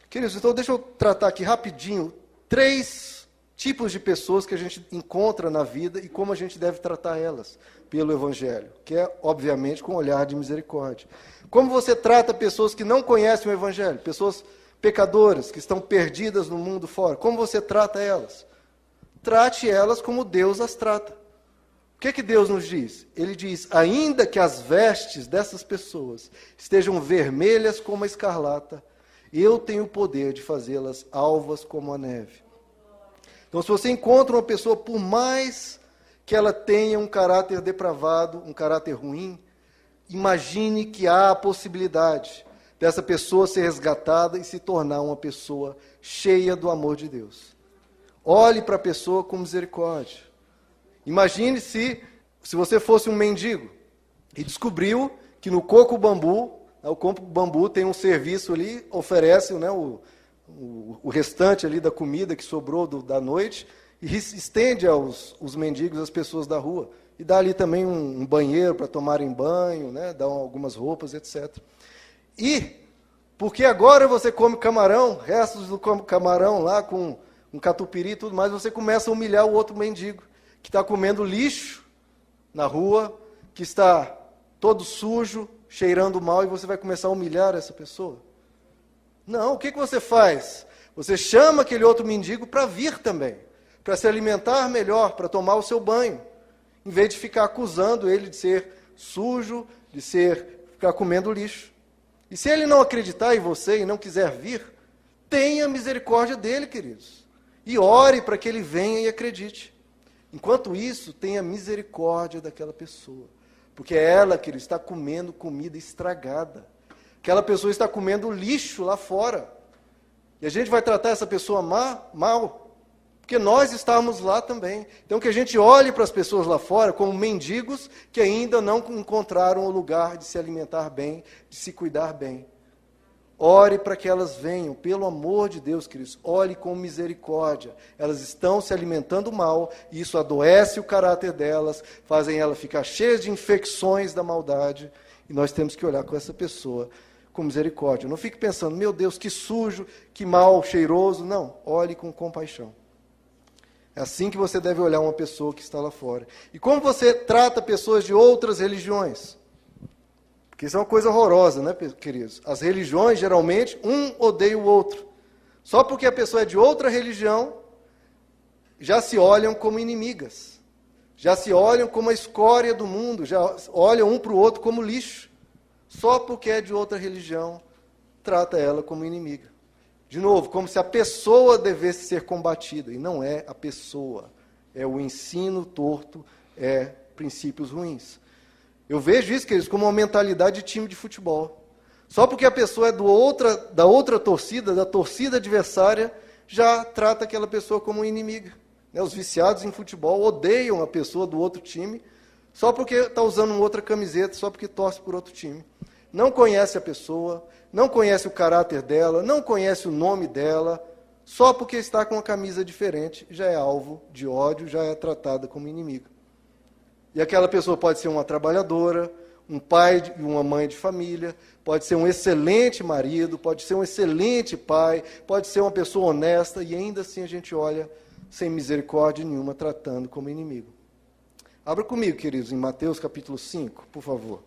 Queridos, então deixa eu tratar aqui rapidinho 3 tipos de pessoas que a gente encontra na vida e como a gente deve tratar elas pelo Evangelho, que é, obviamente, com um olhar de misericórdia. Como você trata pessoas que não conhecem o Evangelho, pessoas pecadoras, que estão perdidas no mundo fora, como você trata elas? Trate elas como Deus as trata. O que Deus nos diz? Ele diz: ainda que as vestes dessas pessoas estejam vermelhas como a escarlata, eu tenho o poder de fazê-las alvas como a neve. Então, se você encontra uma pessoa, por mais que ela tenha um caráter depravado, um caráter ruim, imagine que há a possibilidade dessa pessoa ser resgatada e se tornar uma pessoa cheia do amor de Deus. Olhe para a pessoa com misericórdia. Imagine se você fosse um mendigo e descobriu que no Coco Bambu, o Coco Bambu tem um serviço ali, oferece, né, o restante ali da comida que sobrou da noite e estende aos mendigos, às pessoas da rua. E dá ali também um banheiro para tomarem banho, né, dá algumas roupas, etc. E, porque agora você come camarão, restos do camarão lá com um catupiry e tudo mais, você começa a humilhar o outro mendigo, que está comendo lixo na rua, que está todo sujo, cheirando mal e você vai começar a humilhar essa pessoa? Não, o que você faz? Você chama aquele outro mendigo para vir também, para se alimentar melhor, para tomar o seu banho, em vez de ficar acusando ele de ser sujo, de ficar comendo lixo. E se ele não acreditar em você e não quiser vir, tenha misericórdia dele, queridos. E ore para que ele venha e acredite. Enquanto isso, tenha misericórdia daquela pessoa. Porque ela, queridos, está comendo comida estragada. Aquela pessoa está comendo lixo lá fora. E a gente vai tratar essa pessoa mal. Porque nós estamos lá também. Então que a gente olhe para as pessoas lá fora como mendigos que ainda não encontraram o lugar de se alimentar bem, de se cuidar bem. Ore para que elas venham, pelo amor de Deus, queridos, ore com misericórdia. Elas estão se alimentando mal, e isso adoece o caráter delas, fazem elas ficar cheias de infecções da maldade, e nós temos que olhar com essa pessoa com misericórdia. Não fique pensando, meu Deus, que sujo, que mal, cheiroso. Não, olhe com compaixão. É assim que você deve olhar uma pessoa que está lá fora. E como você trata pessoas de outras religiões? Porque isso é uma coisa horrorosa, né, queridos? As religiões, geralmente, um odeia o outro. Só porque a pessoa é de outra religião, já se olham como inimigas. Já se olham como a escória do mundo, já olham um para o outro como lixo. Só porque é de outra religião, trata ela como inimiga. De novo, como se a pessoa devesse ser combatida, e não é a pessoa, é o ensino torto, é princípios ruins. Eu vejo isso, queridos, como uma mentalidade de time de futebol. Só porque a pessoa é da outra torcida, da torcida adversária, já trata aquela pessoa como inimiga. Os viciados em futebol odeiam a pessoa do outro time, só porque está usando uma outra camiseta, só porque torce por outro time. Não conhece a pessoa, não conhece o caráter dela, não conhece o nome dela, só porque está com uma camisa diferente, já é alvo de ódio, já é tratada como inimiga. E aquela pessoa pode ser uma trabalhadora, um pai e uma mãe de família, pode ser um excelente marido, pode ser um excelente pai, pode ser uma pessoa honesta, e ainda assim a gente olha sem misericórdia nenhuma, tratando como inimigo. Abra comigo, queridos, em Mateus capítulo 5, por favor.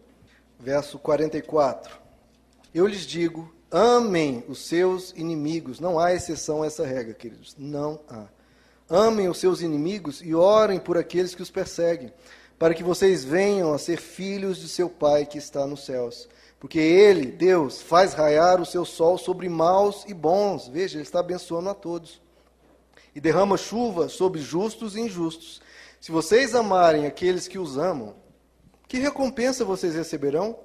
Verso 44. Eu lhes digo, amem os seus inimigos. Não há exceção a essa regra, queridos. Não há. Amem os seus inimigos e orem por aqueles que os perseguem, para que vocês venham a ser filhos de seu Pai que está nos céus. Porque Ele, Deus, faz raiar o seu sol sobre maus e bons. Veja, Ele está abençoando a todos. E derrama chuva sobre justos e injustos. Se vocês amarem aqueles que os amam, que recompensa vocês receberão?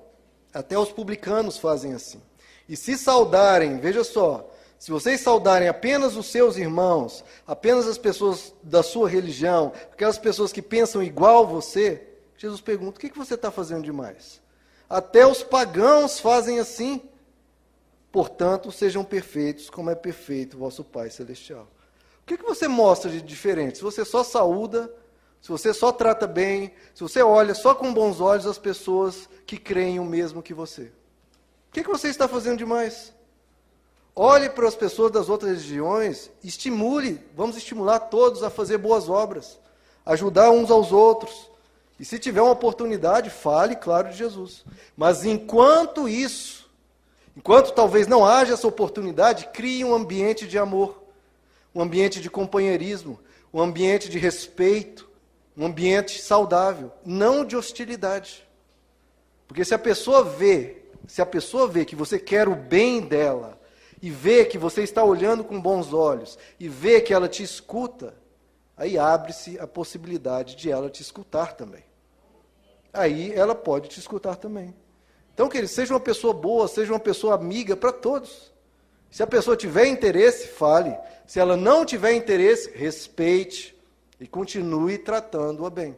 Até os publicanos fazem assim. E se saudarem, veja só, se vocês saudarem apenas os seus irmãos, apenas as pessoas da sua religião, aquelas pessoas que pensam igual você, Jesus pergunta, o que você está fazendo demais? Até os pagãos fazem assim. Portanto, sejam perfeitos, como é perfeito o vosso Pai Celestial. O que você mostra de diferente? Se você só saúda, se você só trata bem, se você olha só com bons olhos as pessoas que creem o mesmo que você. O que você está fazendo demais? Olhe para as pessoas das outras religiões, vamos estimular todos a fazer boas obras, ajudar uns aos outros. E se tiver uma oportunidade, fale, claro, de Jesus. Mas enquanto talvez não haja essa oportunidade, crie um ambiente de amor, um ambiente de companheirismo, um ambiente de respeito, um ambiente saudável, não de hostilidade. Porque se a pessoa vê que você quer o bem dela, e vê que você está olhando com bons olhos, e vê que ela te escuta, aí abre-se a possibilidade de ela te escutar também. Aí ela pode te escutar também. Então, querido, seja uma pessoa boa, seja uma pessoa amiga para todos. Se a pessoa tiver interesse, fale. Se ela não tiver interesse, respeite. E continue tratando-a bem.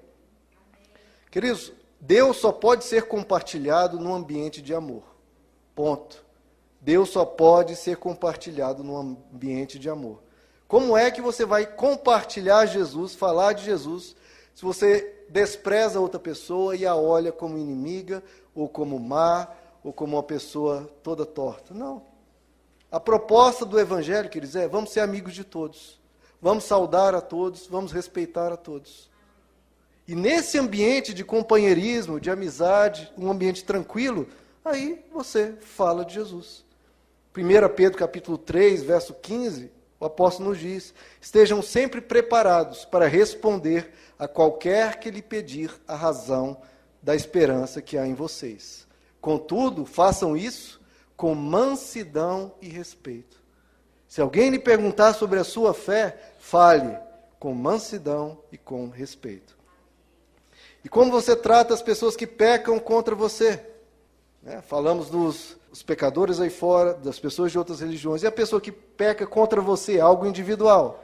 Queridos, Deus só pode ser compartilhado num ambiente de amor. Ponto. Deus só pode ser compartilhado num ambiente de amor. Como é que você vai compartilhar Jesus, falar de Jesus, se você despreza outra pessoa e a olha como inimiga, ou como má, ou como uma pessoa toda torta? Não. A proposta do Evangelho, queridos, é vamos ser amigos de todos. Vamos saudar a todos, vamos respeitar a todos. E nesse ambiente de companheirismo, de amizade, um ambiente tranquilo, Aí você fala de Jesus. 1 Pedro capítulo 3, verso 15, o apóstolo nos diz: estejam sempre preparados para responder a qualquer que lhe pedir a razão da esperança que há em vocês. Contudo, façam isso com mansidão e respeito. Se alguém lhe perguntar sobre a sua fé, fale com mansidão e com respeito. E como você trata as pessoas que pecam contra você? Falamos dos pecadores aí fora, das pessoas de outras religiões. E a pessoa que peca contra você, algo individual?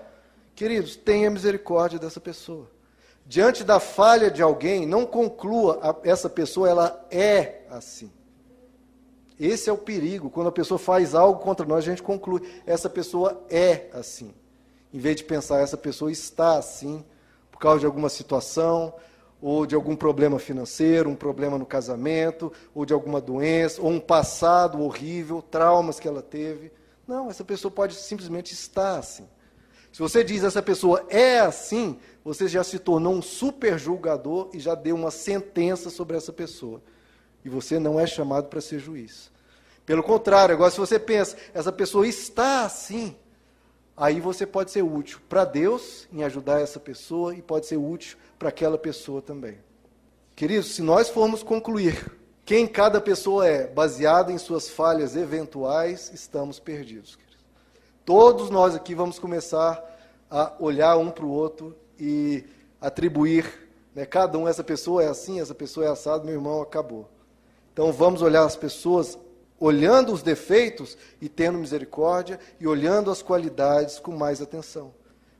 Queridos, tenha misericórdia dessa pessoa. Diante da falha de alguém, não conclua essa pessoa, ela é assim. Esse é o perigo. Quando a pessoa faz algo contra nós, a gente conclui, essa pessoa é assim. Em vez de pensar, essa pessoa está assim, por causa de alguma situação, ou de algum problema financeiro, um problema no casamento, ou de alguma doença, ou um passado horrível, traumas que ela teve. Não, essa pessoa pode simplesmente estar assim. Se você diz essa pessoa é assim, você já se tornou um super julgador e já deu uma sentença sobre essa pessoa. E você não é chamado para ser juiz. Pelo contrário, agora se você pensa, essa pessoa está assim, aí você pode ser útil para Deus em ajudar essa pessoa e pode ser útil para aquela pessoa também. Queridos, se nós formos concluir quem cada pessoa é, baseado em suas falhas eventuais, estamos perdidos. Queridos. Todos nós aqui vamos começar a olhar um para o outro e atribuir, cada um, essa pessoa é assim, essa pessoa é assado, meu irmão, acabou. Então vamos olhar as pessoas olhando os defeitos e tendo misericórdia, e olhando as qualidades com mais atenção.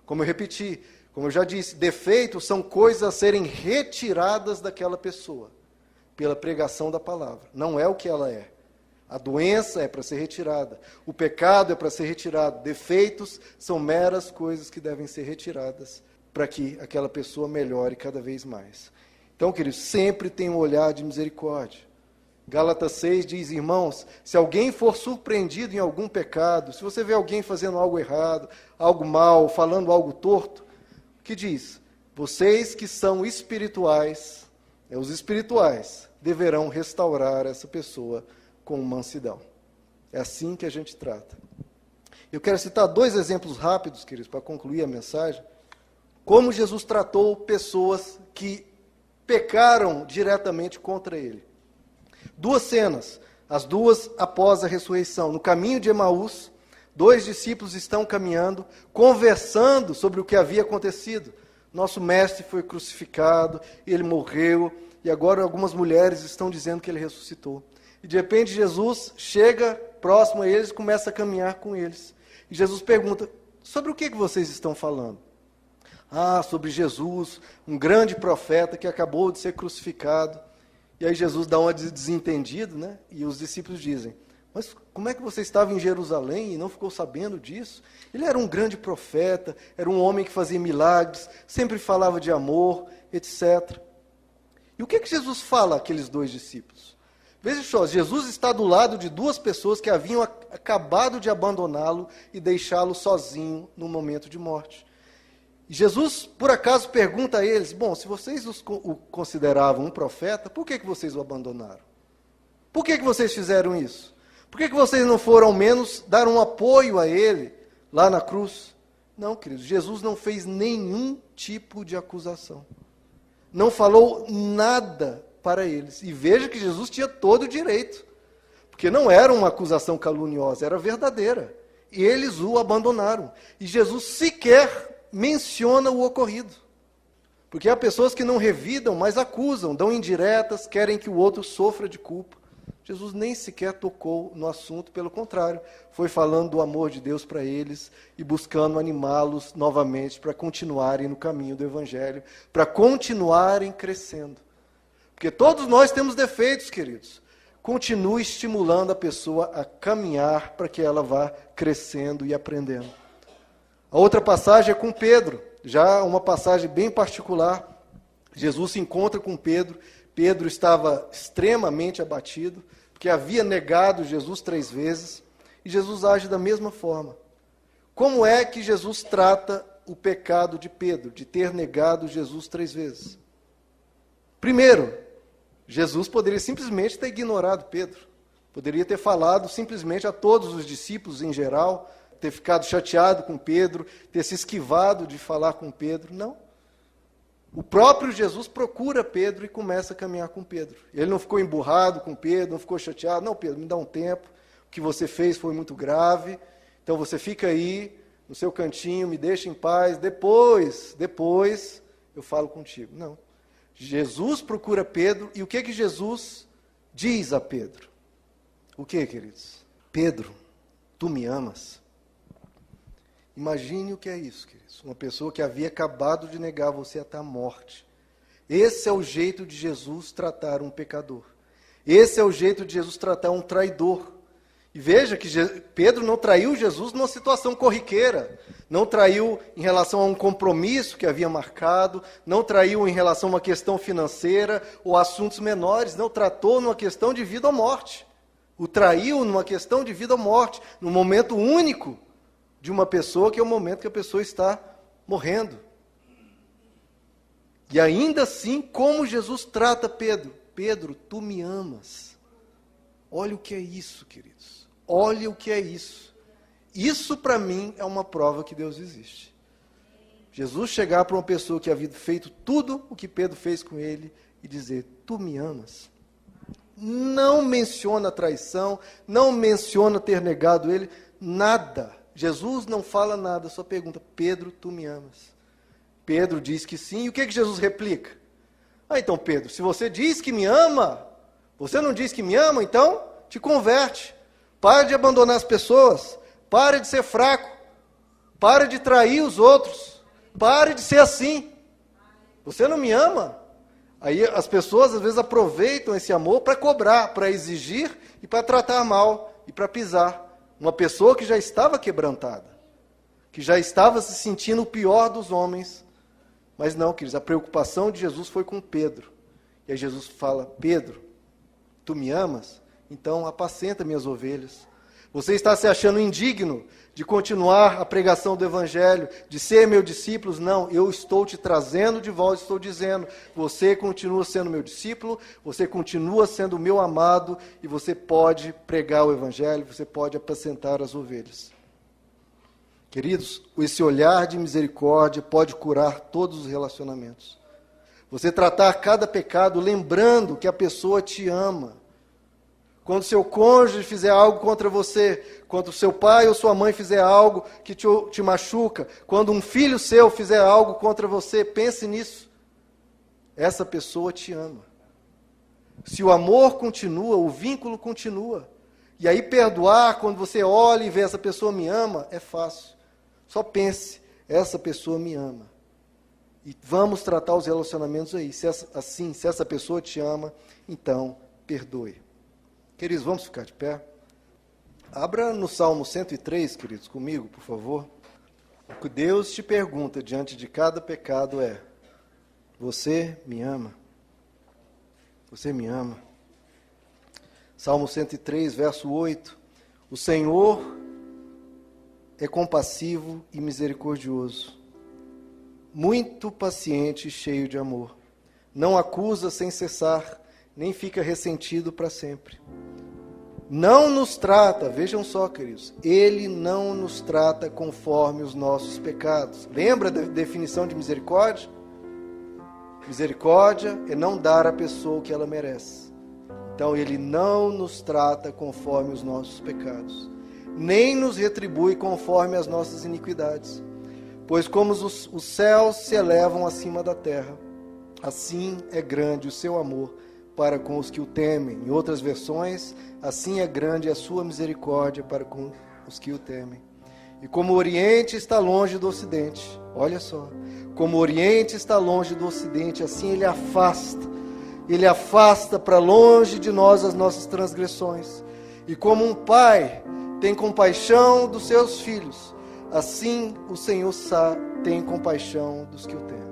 Como eu repeti, como eu já disse, defeitos são coisas a serem retiradas daquela pessoa, pela pregação da palavra. Não é o que ela é. A doença é para ser retirada, o pecado é para ser retirado, defeitos são meras coisas que devem ser retiradas, para que aquela pessoa melhore cada vez mais. Então, queridos, sempre tem um olhar de misericórdia. Gálatas 6 diz, irmãos, se alguém for surpreendido em algum pecado, se você vê alguém fazendo algo errado, algo mal, falando algo torto, o que diz? Vocês que são espirituais, os espirituais, deverão restaurar essa pessoa com mansidão. É assim que a gente trata. Eu quero citar 2 exemplos rápidos, queridos, para concluir a mensagem. Como Jesus tratou pessoas que pecaram diretamente contra ele. 2 cenas, as 2 após a ressurreição. No caminho de Emaús, 2 discípulos estão caminhando, conversando sobre o que havia acontecido. Nosso mestre foi crucificado, ele morreu, e agora algumas mulheres estão dizendo que ele ressuscitou. E de repente Jesus chega próximo a eles e começa a caminhar com eles. E Jesus pergunta, sobre o que vocês estão falando? Sobre Jesus, um grande profeta que acabou de ser crucificado. E aí Jesus dá uma desentendido, e os discípulos dizem, mas como é que você estava em Jerusalém e não ficou sabendo disso? Ele era um grande profeta, era um homem que fazia milagres, sempre falava de amor, etc. E o que Jesus fala àqueles 2 discípulos? Veja só, Jesus está do lado de 2 pessoas que haviam acabado de abandoná-lo e deixá-lo sozinho no momento de morte. E Jesus, por acaso, pergunta a eles, se vocês o consideravam um profeta, por que vocês o abandonaram? Por que vocês fizeram isso? Por que vocês não foram, ao menos, dar um apoio a ele lá na cruz? Não, queridos, Jesus não fez nenhum tipo de acusação. Não falou nada para eles. E veja que Jesus tinha todo o direito, porque não era uma acusação caluniosa, era verdadeira. E eles o abandonaram. E Jesus sequer menciona o ocorrido. Porque há pessoas que não revidam, mas acusam, dão indiretas, querem que o outro sofra de culpa. Jesus nem sequer tocou no assunto, pelo contrário, foi falando do amor de Deus para eles e buscando animá-los novamente para continuarem no caminho do Evangelho, para continuarem crescendo. Porque todos nós temos defeitos, queridos. Continue estimulando a pessoa a caminhar para que ela vá crescendo e aprendendo. A outra passagem é com Pedro, já uma passagem bem particular. Jesus se encontra com Pedro. Pedro estava extremamente abatido, porque havia negado Jesus 3 vezes, e Jesus age da mesma forma. Como é que Jesus trata o pecado de Pedro, de ter negado Jesus 3 vezes? Primeiro, Jesus poderia simplesmente ter ignorado Pedro. Poderia ter falado simplesmente a todos os discípulos em geral, ter ficado chateado com Pedro, ter se esquivado de falar com Pedro. Não. O próprio Jesus procura Pedro e começa a caminhar com Pedro. Ele não ficou emburrado com Pedro, não ficou chateado. Não, Pedro, me dá um tempo. O que você fez foi muito grave. Então você fica aí, no seu cantinho, me deixa em paz. Depois eu falo contigo. Não. Jesus procura Pedro e o que Jesus diz a Pedro? O que, queridos? Pedro, tu me amas? Imagine o que é isso, queridos. Uma pessoa que havia acabado de negar você até a morte. Esse é o jeito de Jesus tratar um pecador. Esse é o jeito de Jesus tratar um traidor. E veja que Pedro não traiu Jesus numa situação corriqueira. Não traiu em relação a um compromisso que havia marcado. Não traiu em relação a uma questão financeira ou assuntos menores. Não tratou numa questão de vida ou morte. O traiu numa questão de vida ou morte, num momento único de uma pessoa, que é o momento que a pessoa está morrendo. E ainda assim, como Jesus trata Pedro? Pedro, tu me amas. Olha o que é isso, queridos. Olha o que é isso. Isso, para mim, é uma prova que Deus existe. Jesus chegar para uma pessoa que havia feito tudo o que Pedro fez com ele e dizer, tu me amas. Não menciona traição, não menciona ter negado ele, nada. Jesus não fala nada, só pergunta, Pedro, tu me amas? Pedro diz que sim, e o que Jesus replica? Então Pedro, se você diz que me ama, você não diz que me ama, então te converte. Para de abandonar as pessoas, para de ser fraco, para de trair os outros, pare de ser assim. Você não me ama? Aí as pessoas às vezes aproveitam esse amor para cobrar, para exigir e para tratar mal e para pisar. Uma pessoa que já estava quebrantada, que já estava se sentindo o pior dos homens. Mas não, queridos, a preocupação de Jesus foi com Pedro. E aí Jesus fala, Pedro, tu me amas? Então apacenta minhas ovelhas. Você está se achando indigno de continuar a pregação do Evangelho, de ser meu discípulo? Não, eu estou te trazendo de volta, estou dizendo, você continua sendo meu discípulo, você continua sendo meu amado, e você pode pregar o Evangelho, você pode apacentar as ovelhas. Queridos, esse olhar de misericórdia pode curar todos os relacionamentos. Você tratar cada pecado lembrando que a pessoa te ama. Quando seu cônjuge fizer algo contra você, quando seu pai ou sua mãe fizer algo que te machuca, quando um filho seu fizer algo contra você, pense nisso. Essa pessoa te ama. Se o amor continua, o vínculo continua. E aí perdoar, quando você olha e vê essa pessoa me ama, é fácil. Só pense, essa pessoa me ama. E vamos tratar os relacionamentos aí. Se essa pessoa te ama, então perdoe. Queridos, vamos ficar de pé? Abra no Salmo 103, queridos, comigo, por favor. O que Deus te pergunta diante de cada pecado é, você me ama? Você me ama? Salmo 103, verso 8. O Senhor é compassivo e misericordioso, muito paciente e cheio de amor. Não acusa sem cessar, nem fica ressentido para sempre. Não nos trata, vejam só, queridos, Ele não nos trata conforme os nossos pecados. Lembra da definição de misericórdia? Misericórdia é não dar à pessoa o que ela merece. Então, Ele não nos trata conforme os nossos pecados, nem nos retribui conforme as nossas iniquidades. Pois como os céus se elevam acima da terra, assim é grande o seu amor para com os que o temem. Em outras versões, assim é grande a sua misericórdia para com os que o temem. E como o Oriente está longe do Ocidente, olha só, como o Oriente está longe do Ocidente, assim Ele afasta para longe de nós as nossas transgressões. E como um pai tem compaixão dos seus filhos, assim o Senhor tem compaixão dos que o temem.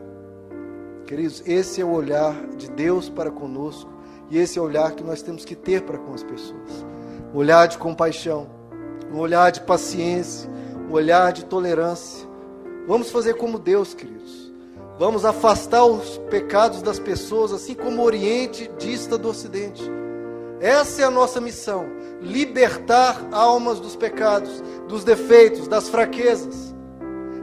Queridos, esse é o olhar de Deus para conosco, e esse é o olhar que nós temos que ter para com as pessoas. Um olhar de compaixão, um olhar de paciência, um olhar de tolerância. Vamos fazer como Deus, queridos. Vamos afastar os pecados das pessoas, assim como o Oriente dista do Ocidente. Essa é a nossa missão, libertar almas dos pecados, dos defeitos, das fraquezas.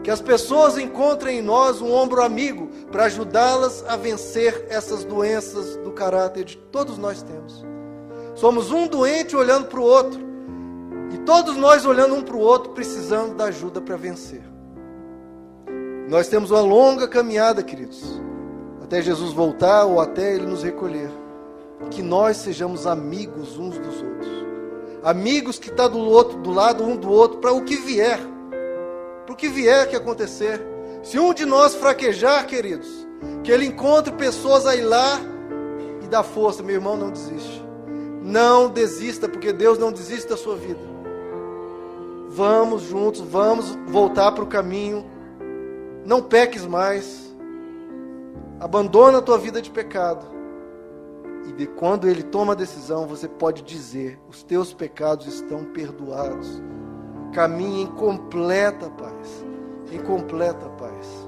Que as pessoas encontrem em nós um ombro amigo para ajudá-las a vencer essas doenças do caráter que todos nós temos. Somos um doente olhando para o outro, e todos nós olhando um para o outro, precisando da ajuda para vencer. Nós temos uma longa caminhada, queridos, até Jesus voltar ou até Ele nos recolher. Que nós sejamos amigos uns dos outros, amigos que estão do lado um do outro para o que vier, que acontecer. Se um de nós fraquejar, queridos, que ele encontre pessoas a ir lá e dar força. Meu irmão, não desiste, não desista, porque Deus não desiste da sua vida. Vamos juntos, vamos voltar para o caminho. Não peques mais, abandona a tua vida de pecado. E quando Ele toma a decisão, você pode dizer: os teus pecados estão perdoados. Caminhe em completa paz. Em completa paz.